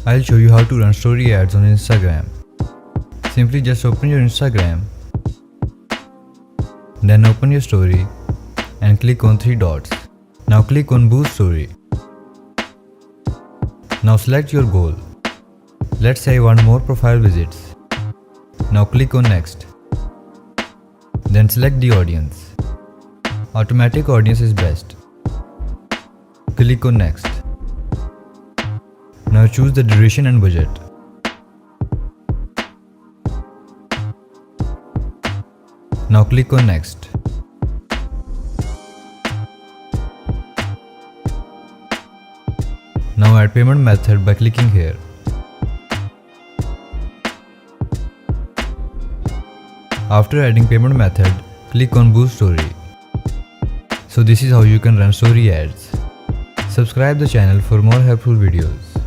I'll show you how to run story ads on Instagram. Simply just open your Instagram, then open your story and click on 3 dots. Now click on boost story. Now select your goal. Let's say I want more profile visits. Now click on next. Then select the audience. Automatic audience is best. Click on next. Now choose the duration and budget. Now click on next. Now add payment method by clicking here. After adding payment method, click on boost story. So this is how you can run story ads. Subscribe the channel for more helpful videos.